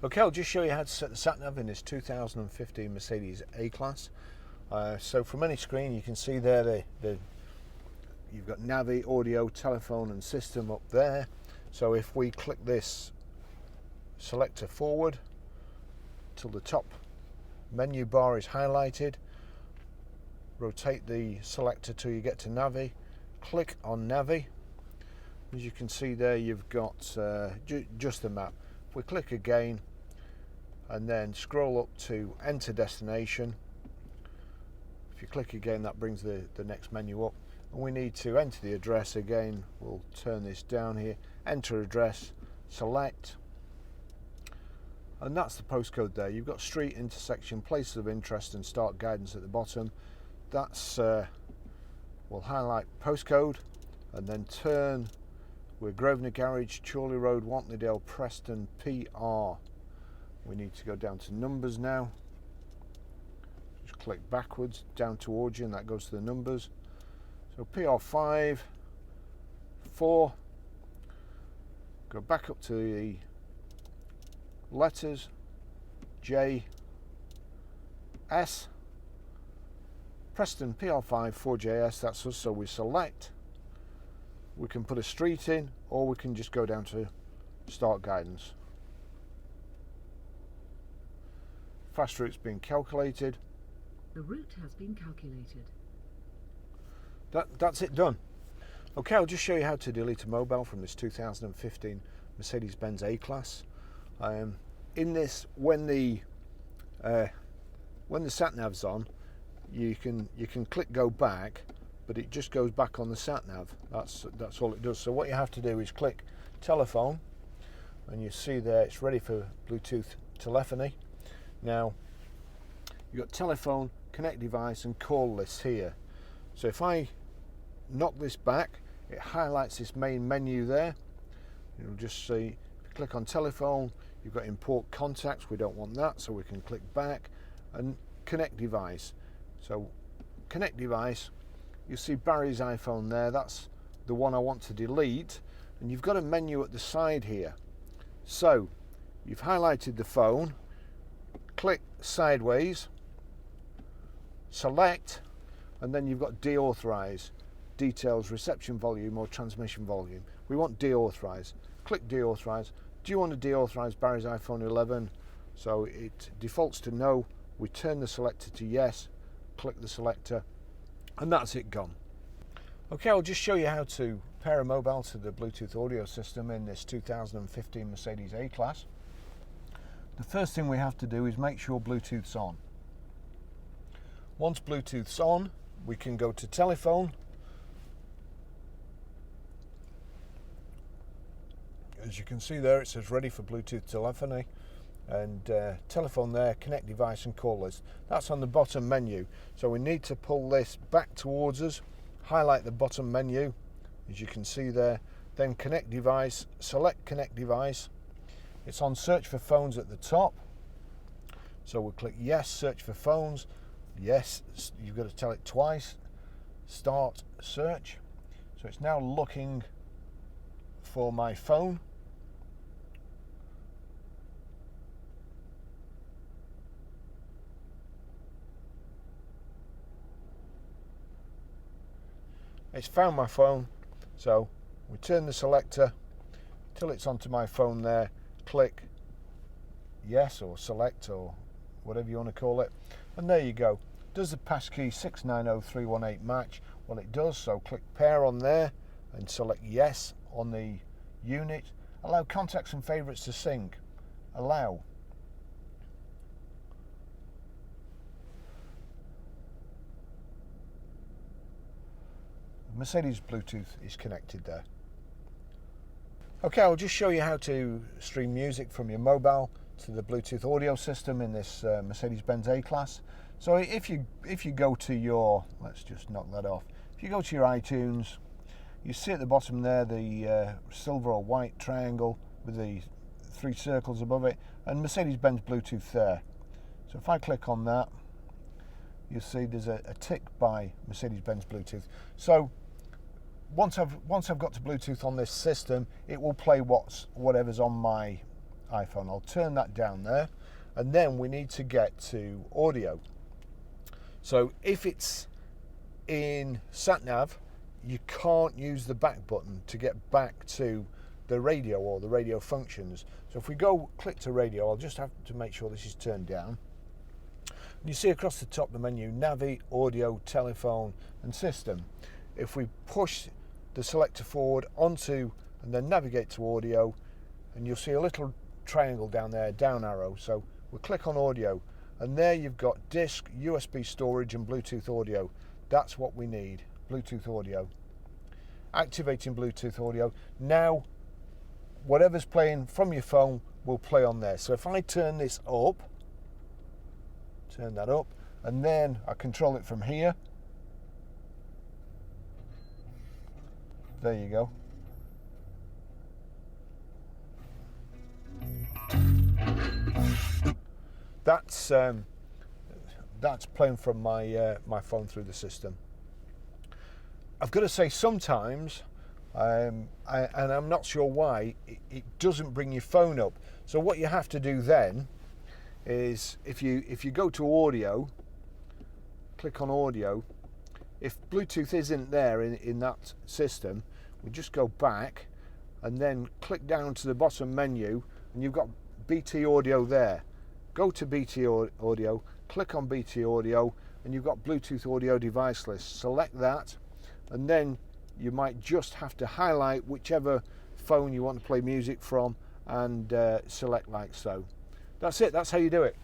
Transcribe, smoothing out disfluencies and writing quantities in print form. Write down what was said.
Okay, I'll just show you how to set the sat-nav in this 2015 Mercedes A Class. So from any screen you can see there you've got Navi, audio, telephone and system up there. So if we click this selector forward till the top menu bar is highlighted, rotate the selector till you get to Navi, click on Navi. As you can see there, you've got just the map. If we click again and then scroll up to enter destination, if you click again that brings the next menu up, and we need to enter the address again. We'll turn this down here, enter address, select, and that's the postcode there. You've got street, intersection, places of interest and start guidance at the bottom. That's we'll highlight postcode and then turn. We're Grosvenor Garage, Chorley Road, Wantleydale, Preston, PR. We need to go down to numbers now. Just click backwards down towards you and that goes to the numbers. So PR5, 4, go back up to the letters, J, S, Preston PR5 4JS, that's us, so we select. We can put a street in or we can just go down to start guidance. Fast route's been calculated. The route has been calculated. That's it done. Okay, I'll just show you how to delete a mobile from this 2015 Mercedes Benz A Class. In this, when the sat nav's on, you can click go back, but it just goes back on the sat nav. That's all it does. So what you have to do is click telephone, and you see there it's ready for Bluetooth telephony. Now you've got telephone, connect device and call list here. So if I knock this back, it highlights this main menu there. You'll just see, if you click on telephone, you've got import contacts. We don't want that, so we can click back and connect device. So connect device, you see Barry's iPhone there, that's the one I want to delete, and you've got a menu at the side here. So you've highlighted the phone, click sideways, select, and then you've got deauthorize, details, reception volume or transmission volume. We want deauthorize. Click deauthorize. Do you want to deauthorize Barry's iPhone 11? So it defaults to no. We turn the selector to yes, click the selector, and that's it gone. Okay, I'll just show you how to pair a mobile to the Bluetooth audio system in this 2015 Mercedes A Class. The first thing we have to do is make sure Bluetooth's on. Once Bluetooth's on, we can go to telephone. As you can see there, it says ready for Bluetooth telephony, and telephone there, connect device and call list. That's on the bottom menu. So we need to pull this back towards us, highlight the bottom menu, as you can see there, then connect device, select connect device. It's on search for phones at the top. So we'll click yes, search for phones. Yes, you've got to tell it twice. Start search. So it's now looking for my phone. It's found my phone, so we turn the selector till it's onto my phone there, click yes or select or whatever you want to call it, and there you go. Does the passkey 690318 match? Well, it does, so click pair on there and select yes on the unit. Allow contacts and favourites to sync. Allow. Mercedes Bluetooth is connected there. Okay, I'll just show you how to stream music from your mobile to the Bluetooth audio system in this Mercedes Benz A Class. So if you go to your, let's just knock that off. If you go to your iTunes, you see at the bottom there the silver or white triangle with the 3 circles above it, and Mercedes Benz Bluetooth there. So if I click on that, you see there's a tick by Mercedes Benz Bluetooth. So once I've got to Bluetooth on this system, it will play whatever's on my iPhone. I'll turn that down there, and then we need to get to audio. So if it's in SatNav, you can't use the back button to get back to the radio or the radio functions. So if we go click to radio, I'll just have to make sure this is turned down. And you see across the top the menu, Navi, Audio, Telephone and System. If we push the selector forward onto and then navigate to audio, and you'll see a little triangle down there, down arrow. So we'll click on audio, and there you've got disk, USB storage and Bluetooth audio. That's what we need, Bluetooth audio. Activating Bluetooth audio. Now whatever's playing from your phone will play on there. So if I turn this up, turn that up, and then I control it from here. There you go. That's playing from my my phone through the system. I've got to say, sometimes, and I'm not sure why, it doesn't bring your phone up. So what you have to do then is, if you go to audio, click on audio. If Bluetooth isn't there in that system, we just go back and then click down to the bottom menu, and you've got BT audio there. Go to BT audio, click on BT audio, and you've got Bluetooth audio device list. Select that, and then you might just have to highlight whichever phone you want to play music from and select like so. That's it, that's how you do it.